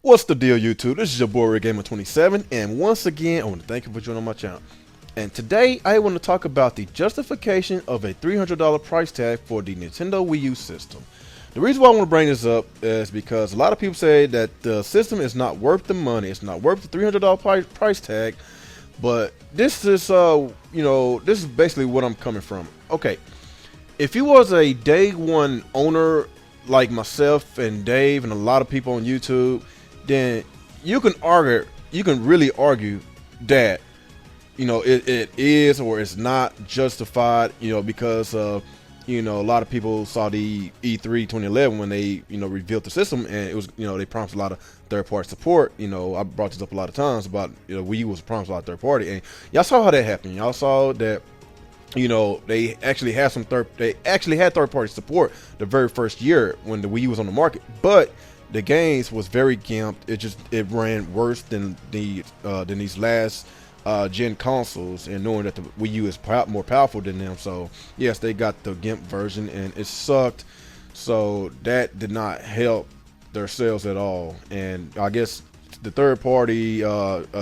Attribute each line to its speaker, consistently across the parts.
Speaker 1: What's the deal, YouTube? This is your boy Red Gamer 27, and once again, I want to thank you for joining my channel. And today, I want to talk about the justification of a $300 price tag for the Nintendo Wii U system. The reason why I want to bring this up is because a lot of people say that the system is not worth the money. It's not worth the $300 price tag. But this is, this is basically what I'm coming from. Okay, if you was a day one owner like myself and Dave and a lot of people on YouTube, then you can really argue that it is or it's not justified, because a lot of people saw the E3 2011 when they revealed the system, and it was they promised a lot of third-party support. I brought this up a lot of times about Wii U was promised a lot of third-party, and y'all saw how that happened. Y'all saw that they actually had third-party support the very first year when the Wii U was on the market, but the games was very gimped. It ran worse than these last gen consoles, and knowing that the Wii U is more powerful than them. So yes, they got the GIMP version and it sucked, so that did not help their sales at all. And I guess the third-party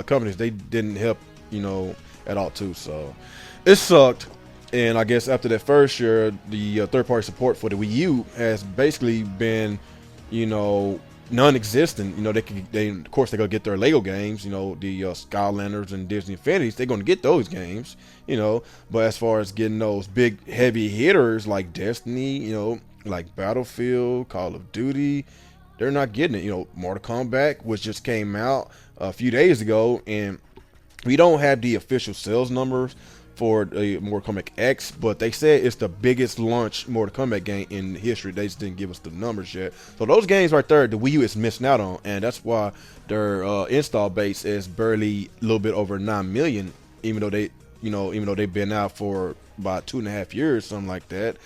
Speaker 1: companies, they didn't help at all too, so it sucked. And I guess after that first year, the third-party support for the Wii U has basically been non-existent. They of course they're gonna get their Lego games, the Skylanders and Disney Infinities. They're gonna get those games, but as far as getting those big heavy hitters like Destiny, like Battlefield, Call of Duty, they're not getting it. Mortal Kombat, which just came out a few days ago, and we don't have the official sales numbers for the Mortal Kombat X, but they said it's the biggest launch Mortal Kombat game in history. They just didn't give us the numbers yet. So those games right there, the Wii U is missing out on, and that's why their install base is barely a little bit over 9 million, even though they've been out for about 2.5 years, something like that.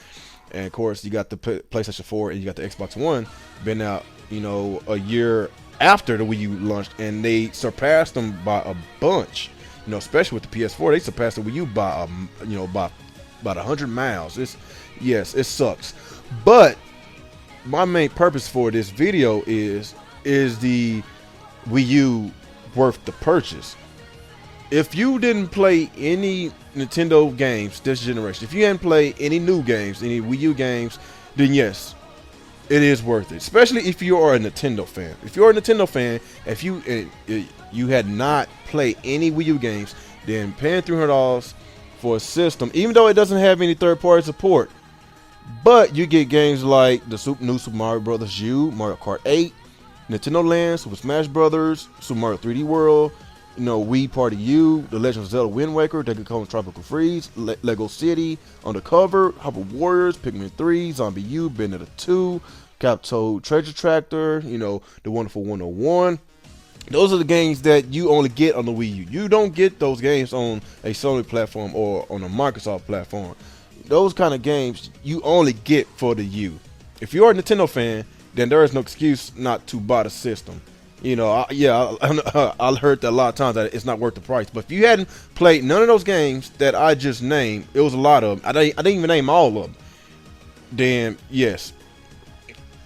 Speaker 1: And of course, you got the PlayStation 4 and you got the Xbox One been out, a year after the Wii U launched, and they surpassed them by a bunch. Especially with the PS4, they surpassed the Wii U by by about 100 miles. Yes, it sucks. But my main purpose for this video is the Wii U worth the purchase? If you didn't play any Nintendo games this generation, if you hadn't played any new games, any Wii U games, then yes, it is worth it. Especially if you are a Nintendo fan. If you're a Nintendo fan, if you had not played any Wii U games, then paying $300 for a system, even though it doesn't have any third-party support, but you get games like the new Super Mario Bros. U, Mario Kart 8, Nintendo Land, Super Smash Bros., Super Mario 3D World, Wii Party U, The Legend of Zelda Wind Waker, Donkey Kong Tropical Freeze, Lego City, Undercover, Hyper Warriors, Pikmin 3, Zombie U, Bayonetta 2, Captoad Treasure Tractor, The Wonderful 101. Those are the games that you only get on the Wii U. You don't get those games on a Sony platform or on a Microsoft platform. Those kind of games you only get for the U. If you're a Nintendo fan, then there is no excuse not to buy the system. I heard that a lot of times that it's not worth the price. But if you hadn't played none of those games that I just named, it was a lot of them. I didn't even name all of them. Then yes,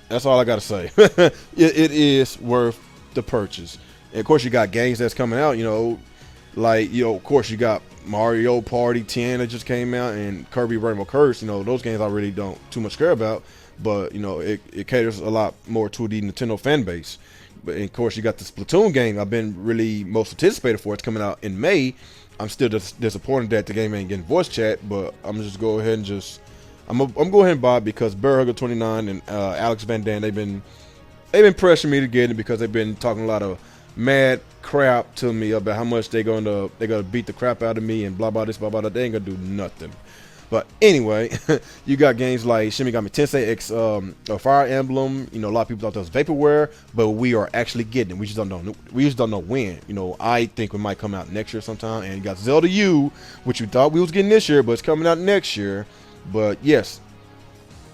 Speaker 1: that's all I gotta say. it is worth the purchase. And of course, you got games that's coming out. Of course, you got Mario Party 10 that just came out, and Kirby Rainbow Curse. Those games I really don't too much care about. But it caters a lot more to the Nintendo fan base. But of course, you got the Splatoon game I've been really most anticipated for. It's coming out in May. I'm still disappointed that the game ain't getting voice chat, but I'm just go ahead and I'm go ahead and buy it because Bear Hugger 29 and Alex Van Dam, they've been pressuring me to get it because they've been talking a lot of mad crap to me about how much they're gonna beat the crap out of me and blah blah this blah blah that. They ain't gonna do nothing. But anyway, you got games like Shin Megami Tensei X, Fire Emblem. A lot of people thought that was vaporware, but we are actually getting it. We just don't know. We just don't know when. I think it might come out next year sometime. And you got Zelda U, which we thought we was getting this year, but it's coming out next year. But yes,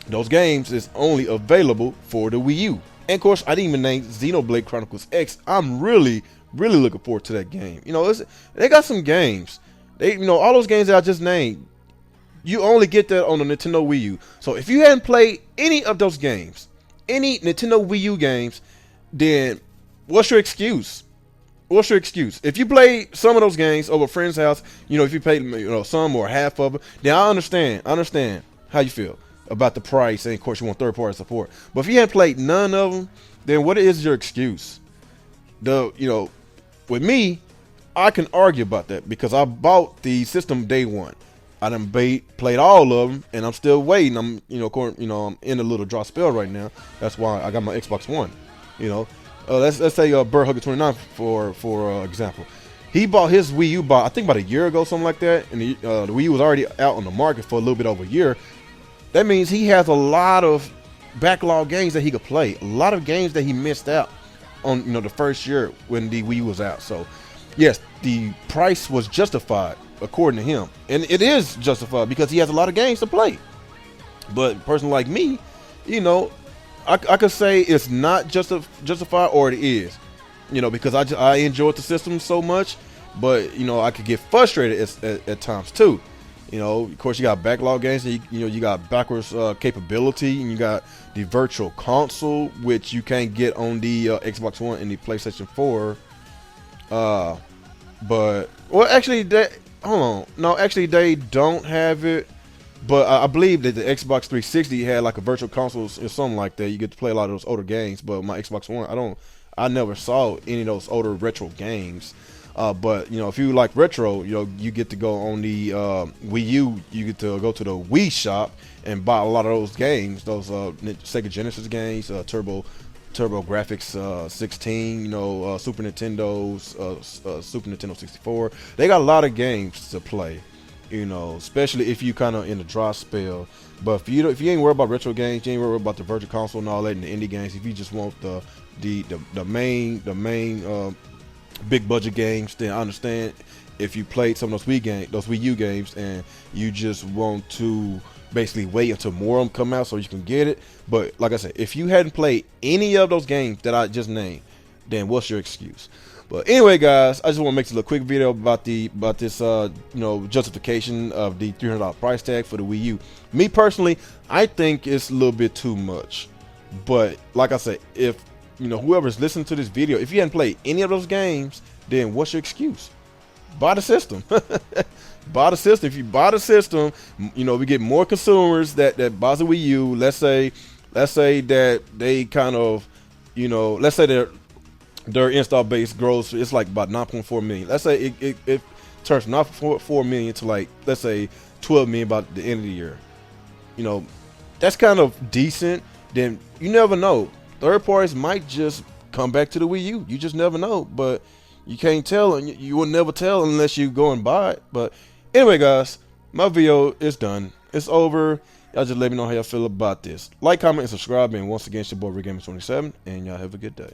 Speaker 1: those games is only available for the Wii U. And of course, I didn't even name Xenoblade Chronicles X. I'm really looking forward to that game. They got some games. All those games that I just named. You only get that on the Nintendo Wii U. So if you hadn't played any of those games, any Nintendo Wii U games, then what's your excuse? What's your excuse? If you play some of those games over a friend's house, if you played some or half of it, then I understand how you feel about the price, and of course you want third party support. But if you hadn't played none of them, then what is your excuse? With me, I can argue about that because I bought the system day one. I done played all of them, and I'm still waiting. I'm I'm in a little dry spell right now. That's why I got my Xbox One. Let's say Burr Hugger 29 for example. He bought his Wii U I think about a year ago, something like that, and the Wii U was already out on the market for a little bit over a year. That means he has a lot of backlog games that he could play, a lot of games that he missed out on the first year when the Wii U was out. So yes, the price was justified according to him, and it is justified because he has a lot of games to play. But a person like me, I could say it's not justified, or it is, because I enjoyed the system so much. But I could get frustrated at times too. Of course, you got backlog games. And you got backwards capability, and you got the virtual console, which you can't get on the Xbox One and the PlayStation 4. But actually, they don't have it. But I believe that the Xbox 360 had like a virtual console or something like that. You get to play a lot of those older games. But my Xbox One, I never saw any of those older retro games. But if you like retro, you get to go on the Wii U. You get to go to the Wii shop and buy a lot of those games. Those Sega Genesis games, Turbo Graphics 16. Super Nintendo 64. They got a lot of games to play. Especially if you kind of in a dry spell. But if you ain't worried about retro games, you ain't worried about the virtual console and all that, and the indie games. If you just want the main big budget games, then I understand. If you played some of those Wii U games, and you just want to basically wait until more of them come out so you can get it. But like I said, if you hadn't played any of those games that I just named, then what's your excuse? But anyway, guys, I just want to make this a little quick video about this justification of the $300 price tag for the Wii U. Me personally, I think it's a little bit too much. But like I said, if whoever's listening to this video, if you hadn't played any of those games, then what's your excuse? Buy the system. Buy the system. If you buy the system, we get more consumers that buys the Wii U. Let's say that they kind of, let's say their install base grows. It's like about 9.4 million. Let's say it turns from 9.4 million to like, let's say 12 million by the end of the year. That's kind of decent. Then you never know. Third parties might just come back to the Wii U. You just never know. But you can't tell, and you will never tell unless you go and buy it. But anyway, guys, my video is done. It's over. Y'all just let me know how y'all feel about this. Like, comment, and subscribe. And once again, it's your boy RickGamers27, and y'all have a good day.